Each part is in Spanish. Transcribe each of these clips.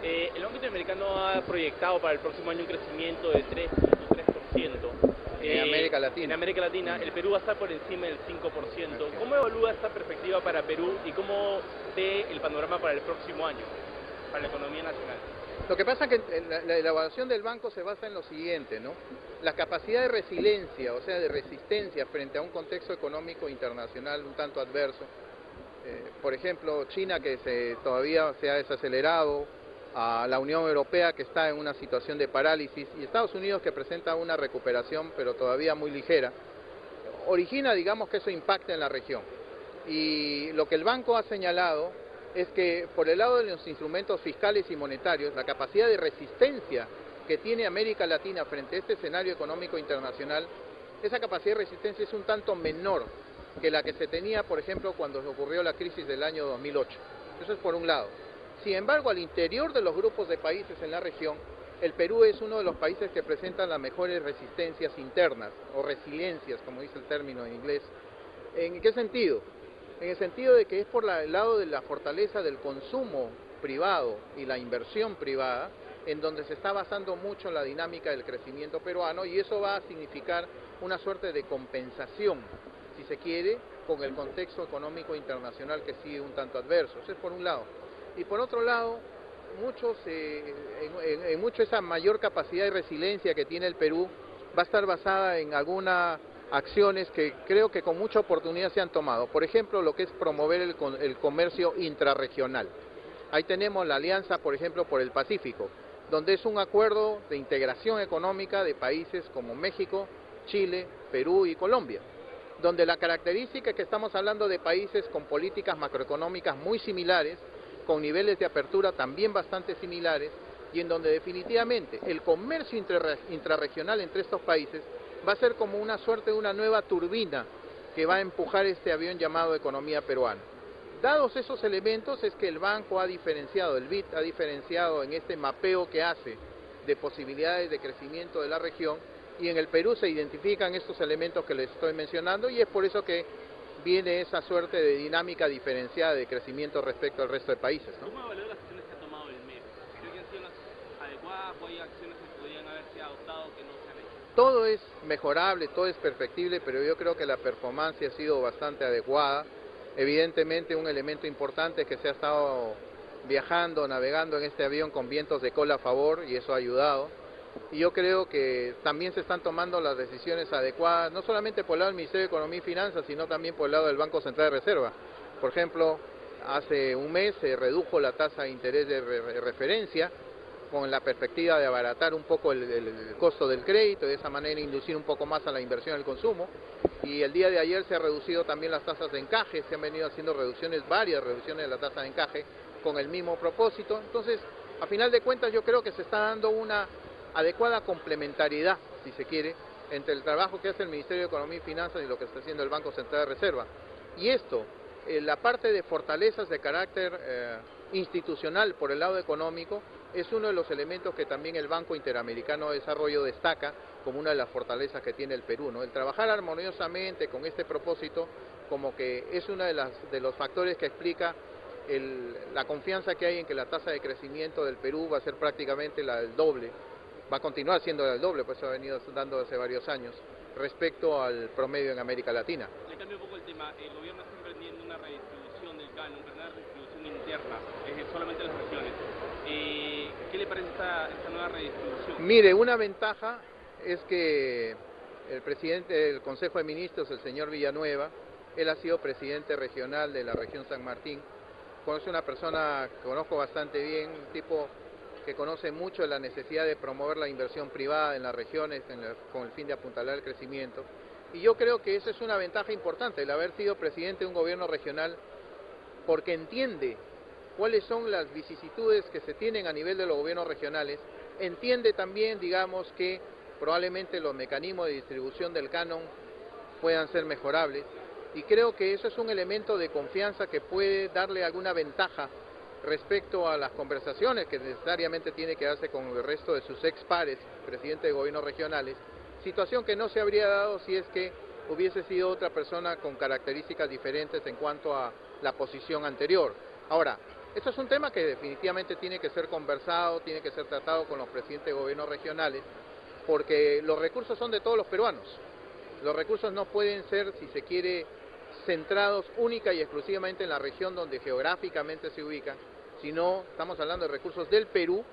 El Banco Interamericano ha proyectado para el próximo año un crecimiento de 3.3%. En América Latina. En América Latina, el Perú va a estar por encima del 5%. ¿Cómo evalúa esta perspectiva para Perú y cómo ve el panorama para el próximo año, para la economía nacional? Lo que pasa es que la evaluación del banco se basa en lo siguiente, ¿no? La capacidad de resiliencia, o sea, de resistencia frente a un contexto económico internacional un tanto adverso. Por ejemplo, China, que todavía se ha desacelerado, a la Unión Europea, que está en una situación de parálisis, y Estados Unidos, que presenta una recuperación, pero todavía muy ligera, origina, digamos, que eso impacta en la región. Y lo que el banco ha señalado es que por el lado de los instrumentos fiscales y monetarios, la capacidad de resistencia que tiene América Latina frente a este escenario económico internacional, esa capacidad de resistencia es un tanto menor que la que se tenía, por ejemplo, cuando ocurrió la crisis del año 2008. Eso es por un lado. Sin embargo, al interior de los grupos de países en la región, el Perú es uno de los países que presentan las mejores resistencias internas, o resiliencias, como dice el término en inglés. ¿En qué sentido? En el sentido de que es por el lado de la fortaleza del consumo privado y la inversión privada, en donde se está basando mucho la dinámica del crecimiento peruano, y eso va a significar una suerte de compensación, si se quiere, con el contexto económico internacional que sigue un tanto adverso. Eso es por un lado. Y por otro lado, mucho esa mayor capacidad de resiliencia que tiene el Perú va a estar basada en algunas acciones que creo que con mucha oportunidad se han tomado. Por ejemplo, lo que es promover el comercio intrarregional. Ahí tenemos la alianza, por ejemplo, por el Pacífico, donde es un acuerdo de integración económica de países como México, Chile, Perú y Colombia, donde la característica es que estamos hablando de países con políticas macroeconómicas muy similares, con niveles de apertura también bastante similares, y en donde definitivamente el comercio intrarregional entre estos países va a ser como una suerte de una nueva turbina que va a empujar este avión llamado economía peruana. Dados esos elementos es que el banco ha diferenciado, el BID ha diferenciado en este mapeo que hace de posibilidades de crecimiento de la región, y en el Perú se identifican estos elementos que les estoy mencionando, y es por eso que viene esa suerte de dinámica diferenciada de crecimiento respecto al resto de países, ¿no? ¿Cómo evalúa las acciones que ha tomado el MEP? ¿Cree que han sido las adecuadas o hay acciones que podrían haberse adoptado que no se han hecho? Todo es mejorable, todo es perfectible, pero yo creo que la performance ha sido bastante adecuada. Evidentemente un elemento importante es que se ha estado viajando, navegando en este avión con vientos de cola a favor, y eso ha ayudado. Y yo creo que también se están tomando las decisiones adecuadas, no solamente por el lado del Ministerio de Economía y Finanzas, sino también por el lado del Banco Central de Reserva. Por ejemplo, hace un mes se redujo la tasa de interés de referencia, con la perspectiva de abaratar un poco el costo del crédito, y de esa manera inducir un poco más a la inversión y el consumo. Y el día de ayer se ha reducido también las tasas de encaje, se han venido haciendo varias reducciones de la tasa de encaje con el mismo propósito. Entonces, a final de cuentas, yo creo que se está dando una adecuada complementariedad, si se quiere, entre el trabajo que hace el Ministerio de Economía y Finanzas y lo que está haciendo el Banco Central de Reserva. Y esto, la parte de fortalezas de carácter institucional por el lado económico, es uno de los elementos que también el Banco Interamericano de Desarrollo destaca como una de las fortalezas que tiene el Perú, ¿no? El trabajar armoniosamente con este propósito, como que es uno de los factores que explica la confianza que hay en que la tasa de crecimiento del Perú va a ser prácticamente la del doble, va a continuar siendo el doble, pues se ha venido dando hace varios años, respecto al promedio en América Latina. Le cambio un poco el tema. El gobierno está emprendiendo una redistribución del canon, una redistribución interna, es decir, solamente las regiones. ¿Qué le parece esta nueva redistribución? Mire, una ventaja es que el presidente del Consejo de Ministros, el señor Villanueva, él ha sido presidente regional de la región San Martín, conoce una persona que conozco bastante bien, un tipo que conoce mucho la necesidad de promover la inversión privada en las regiones con el fin de apuntalar el crecimiento. Y yo creo que esa es una ventaja importante, el haber sido presidente de un gobierno regional, porque entiende cuáles son las vicisitudes que se tienen a nivel de los gobiernos regionales, entiende también, digamos, que probablemente los mecanismos de distribución del canon puedan ser mejorables, y creo que eso es un elemento de confianza que puede darle alguna ventaja respecto a las conversaciones que necesariamente tiene que darse con el resto de sus ex pares, presidentes de gobiernos regionales, situación que no se habría dado si es que hubiese sido otra persona con características diferentes en cuanto a la posición anterior. Ahora, Esto es un tema que definitivamente tiene que ser conversado, tiene que ser tratado con los presidentes de gobiernos regionales, porque los recursos son de todos los peruanos. Los recursos no pueden ser, si se quiere, centrados única y exclusivamente en la región donde geográficamente se ubican, sino estamos hablando de recursos del Perú,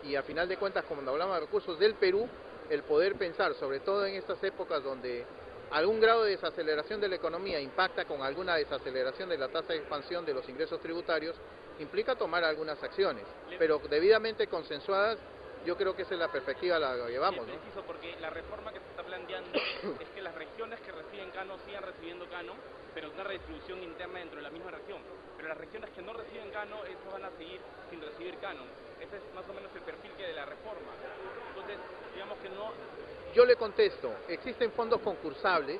y a final de cuentas, cuando hablamos de recursos del Perú, el poder pensar, sobre todo en estas épocas donde algún grado de desaceleración de la economía impacta con alguna desaceleración de la tasa de expansión de los ingresos tributarios, implica tomar algunas acciones, pero debidamente consensuadas. Yo creo que esa es la perspectiva a la que llevamos, ¿no? Es preciso, porque la reforma que se está planteando es que las regiones que reciben canon sigan recibiendo canon, pero una redistribución interna dentro de la misma región. Pero las regiones que no reciben canon, esas van a seguir sin recibir canon. Ese es más o menos el perfil que de la reforma. Entonces, digamos que no... Yo le contesto, existen fondos concursables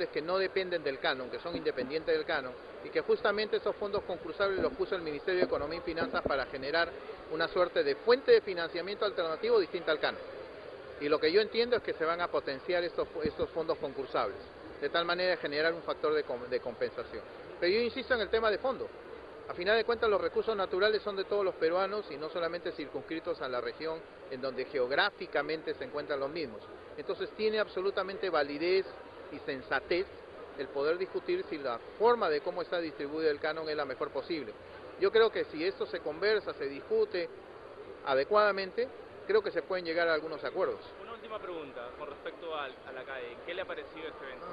que no dependen del canon, que son independientes del canon, y que justamente esos fondos concursables los puso el Ministerio de Economía y Finanzas para generar una suerte de fuente de financiamiento alternativo distinta al canon. Y lo que yo entiendo es que se van a potenciar estos fondos concursables, de tal manera de generar un factor de compensación. Pero yo insisto en el tema de fondo. A final de cuentas, los recursos naturales son de todos los peruanos y no solamente circunscritos a la región en donde geográficamente se encuentran los mismos. Entonces tiene absolutamente validez y sensatez el poder discutir si la forma de cómo está distribuido el canon es la mejor posible. Yo creo que si esto se conversa, se discute adecuadamente, creo que se pueden llegar a algunos acuerdos. Una última pregunta con respecto a la CADE. ¿Qué le ha parecido este evento?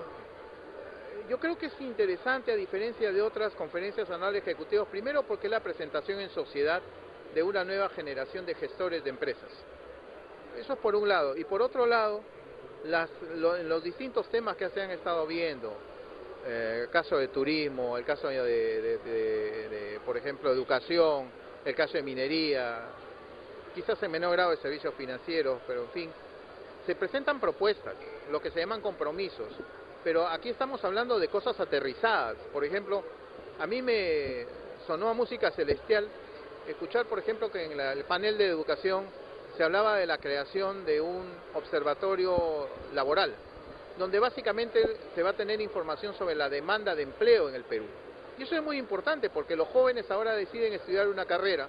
Yo creo que es interesante, a diferencia de otras conferencias anuales ejecutivas, primero porque es la presentación en sociedad de una nueva generación de gestores de empresas. Eso es por un lado. Y por otro lado, los distintos temas que se han estado viendo, el caso de turismo, el caso por ejemplo, educación, el caso de minería, quizás en menor grado de servicios financieros, pero en fin, se presentan propuestas, lo que se llaman compromisos. Pero aquí estamos hablando de cosas aterrizadas. Por ejemplo, a mí me sonó a música celestial escuchar, por ejemplo, que en el panel de educación se hablaba de la creación de un observatorio laboral, donde básicamente se va a tener información sobre la demanda de empleo en el Perú. Y eso es muy importante porque los jóvenes ahora deciden estudiar una carrera,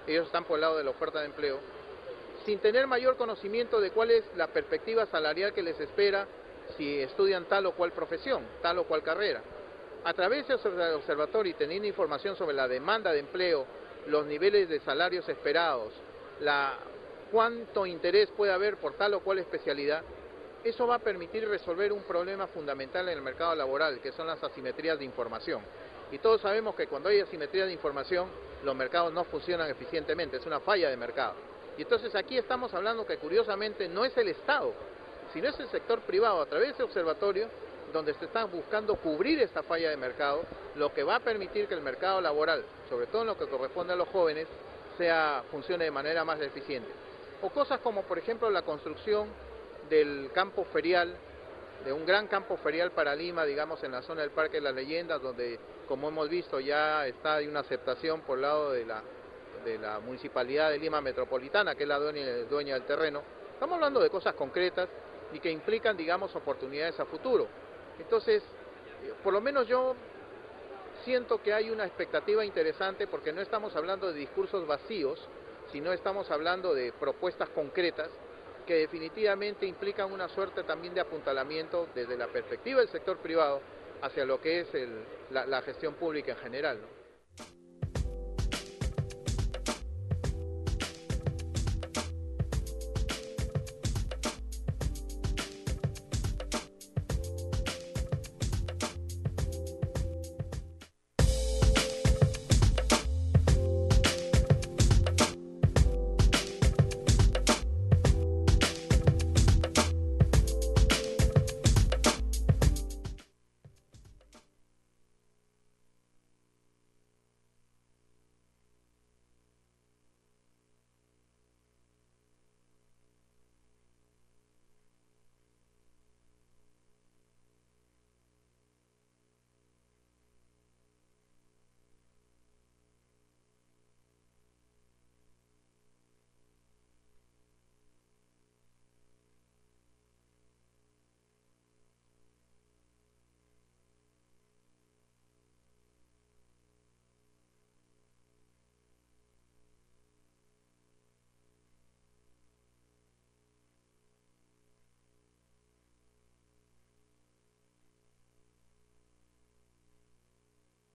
ellos están por el lado de la oferta de empleo, sin tener mayor conocimiento de cuál es la perspectiva salarial que les espera si estudian tal o cual profesión, tal o cual carrera. A través del observatorio y teniendo información sobre la demanda de empleo, los niveles de salarios esperados, cuánto interés puede haber por tal o cual especialidad, eso va a permitir resolver un problema fundamental en el mercado laboral, que son las asimetrías de información. Y todos sabemos que cuando hay asimetría de información, los mercados no funcionan eficientemente, es una falla de mercado. Y entonces aquí estamos hablando que curiosamente no es el Estado, sino es el sector privado, a través de ese observatorio, donde se está buscando cubrir esta falla de mercado, lo que va a permitir que el mercado laboral, sobre todo en lo que corresponde a los jóvenes, funcione de manera más eficiente. O cosas como, por ejemplo, la construcción del campo ferial, de un gran campo ferial para Lima, digamos, en la zona del Parque de las Leyendas, donde, como hemos visto, ya hay una aceptación por el lado de la Municipalidad de Lima Metropolitana, que es la dueña del terreno. Estamos hablando de cosas concretas y que implican, digamos, oportunidades a futuro. Entonces, por lo menos yo siento que hay una expectativa interesante porque no estamos hablando de discursos vacíos, sino estamos hablando de propuestas concretas que definitivamente implican una suerte también de apuntalamiento desde la perspectiva del sector privado hacia lo que es la gestión pública en general, ¿no?